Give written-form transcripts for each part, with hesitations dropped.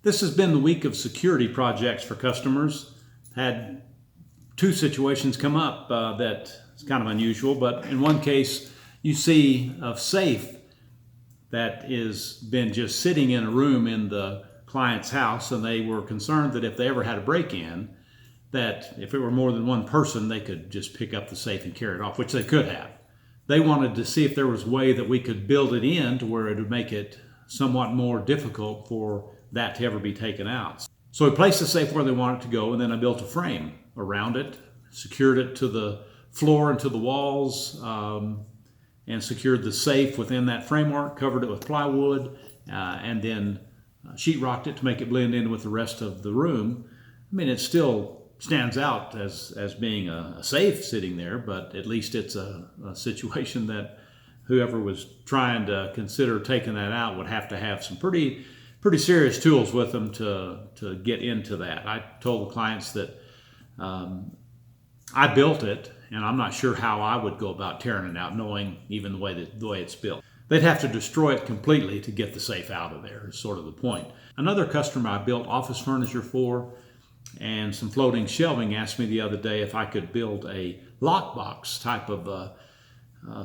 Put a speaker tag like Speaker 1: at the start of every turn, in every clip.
Speaker 1: This has been the week of security projects for customers. Had two situations come up that is kind of unusual, but in one case you see a safe that is been just sitting in a room in the client's house, and they were concerned that if they ever had a break-in, that if it were more than one person, they could just pick up the safe and carry it off, which they could have. They wanted to see if there was a way that we could build it in to where it would make it somewhat more difficult for that to ever be taken out. So we placed the safe where they wanted it to go, and then I built a frame around it, secured it to the floor and to the walls, and secured the safe within that framework, covered it with plywood, and then sheetrocked it to make it blend in with the rest of the room. I mean, it still stands out as being a safe sitting there, but at least it's a situation that whoever was trying to consider taking that out would have to have some pretty serious tools with them to get into that. I told the clients that I built it, and I'm not sure how I would go about tearing it out, knowing even the way it's built. They'd have to destroy it completely to get the safe out of there, is sort of the point. Another customer I built office furniture for and some floating shelving asked me the other day if I could build a lockbox type of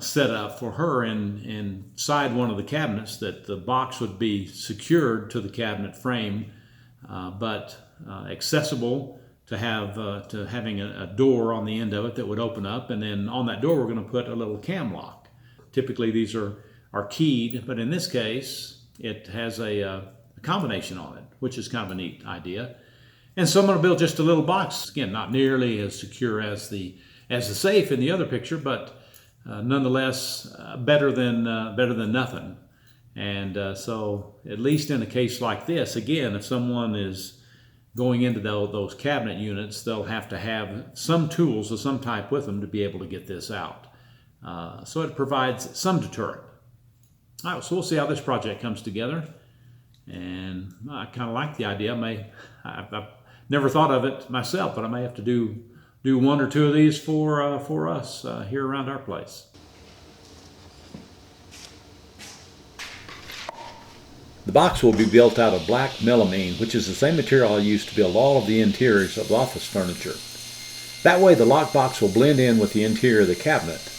Speaker 1: setup for her inside one of the cabinets, that the box would be secured to the cabinet frame, but accessible to having a door on the end of it that would open up, and then on that door we're going to put a little cam lock. Typically these are keyed, but in this case it has a combination on it, which is kind of a neat idea. And so I'm going to build just a little box, again, not nearly as secure as the safe in the other picture, but nonetheless better than nothing. And so at least in a case like this, again, if someone is going into those cabinet units, they'll have to have some tools of some type with them to be able to get this out. So it provides some deterrent. All right, so we'll see how this project comes together. And I kind of like the idea. I've never thought of it myself, but I may have to do one or two of these for us here around our place.
Speaker 2: The box will be built out of black melamine, which is the same material I used to build all of the interiors of office furniture. That way the lockbox will blend in with the interior of the cabinet.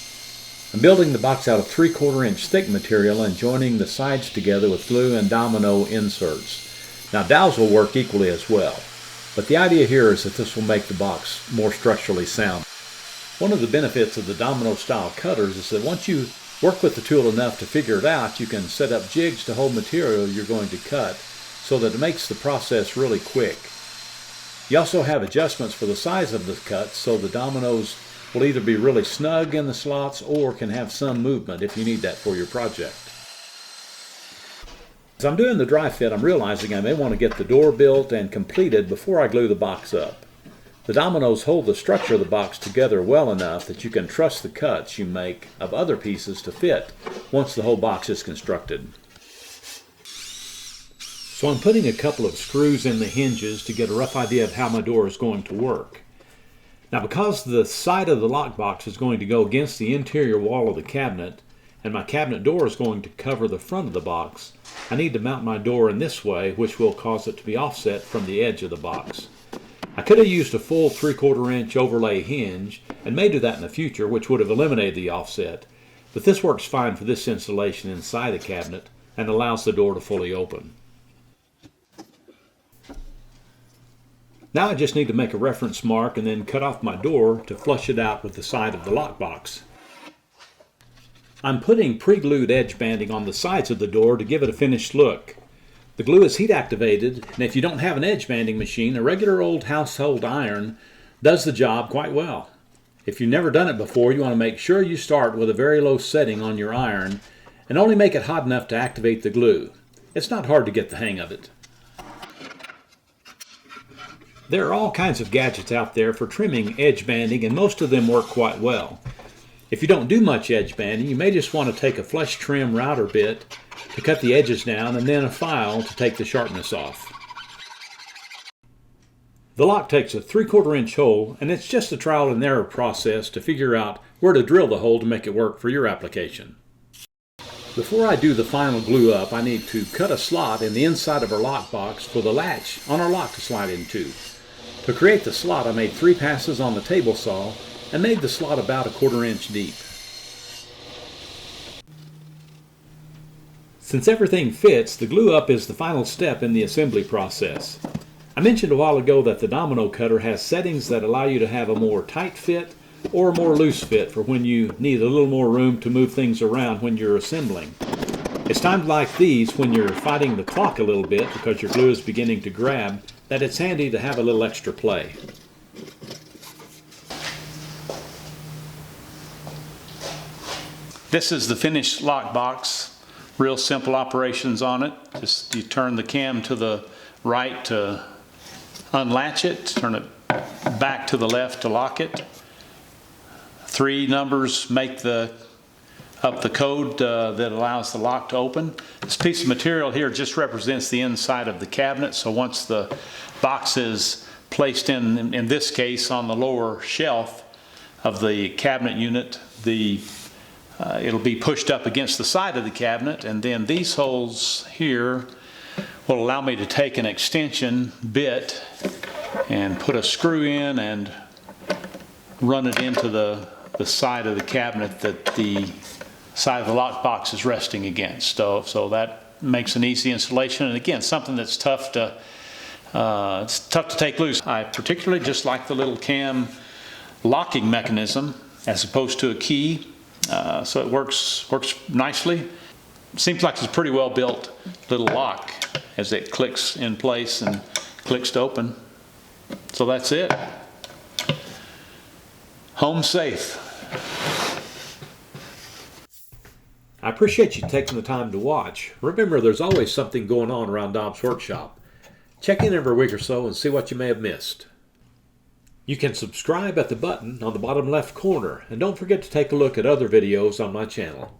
Speaker 2: I'm building the box out of 3/4 inch thick material and joining the sides together with glue and domino inserts. Now dowels will work equally as well, but the idea here is that this will make the box more structurally sound. One of the benefits of the domino style cutters is that once you work with the tool enough to figure it out, you can set up jigs to hold material you're going to cut so that it makes the process really quick. You also have adjustments for the size of the cuts, so the dominoes will either be really snug in the slots or can have some movement if you need that for your project. As I'm doing the dry fit, I'm realizing I may want to get the door built and completed before I glue the box up. The dominoes hold the structure of the box together well enough that you can trust the cuts you make of other pieces to fit once the whole box is constructed. So I'm putting a couple of screws in the hinges to get a rough idea of how my door is going to work. Now, because the side of the lockbox is going to go against the interior wall of the cabinet, and my cabinet door is going to cover the front of the box, I need to mount my door in this way, which will cause it to be offset from the edge of the box. I could have used a full 3/4 inch overlay hinge, and may do that in the future, which would have eliminated the offset, but this works fine for this installation inside the cabinet and allows the door to fully open. Now I just need to make a reference mark and then cut off my door to flush it out with the side of the lockbox. I'm putting pre-glued edge banding on the sides of the door to give it a finished look. The glue is heat activated, and if you don't have an edge banding machine, a regular old household iron does the job quite well. If you've never done it before, you want to make sure you start with a very low setting on your iron and only make it hot enough to activate the glue. It's not hard to get the hang of it. There are all kinds of gadgets out there for trimming edge banding, and most of them work quite well. If you don't do much edge banding, you may just want to take a flush trim router bit to cut the edges down and then a file to take the sharpness off. The lock takes a 3/4 inch hole, and it's just a trial and error process to figure out where to drill the hole to make it work for your application. Before I do the final glue up, I need to cut a slot in the inside of our lock box for the latch on our lock to slide into. To create the slot, I made 3 passes on the table saw and made the slot about 1/4 inch deep. Since everything fits, the glue up is the final step in the assembly process. I mentioned a while ago that the domino cutter has settings that allow you to have a more tight fit or a more loose fit for when you need a little more room to move things around when you're assembling. It's times like these, when you're fighting the clock a little bit because your glue is beginning to grab, that it's handy to have a little extra play.
Speaker 1: This is the finished lock box. Real simple operations on it. Just you turn the cam to the right to unlatch it, turn it back to the left to lock it. 3 numbers make up the code that allows the lock to open. This piece of material here just represents the inside of the cabinet, so once the box is placed in this case on the lower shelf of the cabinet unit, it'll be pushed up against the side of the cabinet, and then these holes here will allow me to take an extension bit and put a screw in and run it into the side of the cabinet that the side of the lock box is resting against. So that makes an easy installation, and again, something that's tough to take loose. I particularly just like the little cam locking mechanism as opposed to a key, so it works nicely. Seems like it's a pretty well built little lock as it clicks in place and clicks to open. So that's it. Home safe.
Speaker 2: I appreciate you taking the time to watch. Remember, there's always something going on around Dom's workshop. Check in every week or so and see what you may have missed. You can subscribe at the button on the bottom left corner, and don't forget to take a look at other videos on my channel.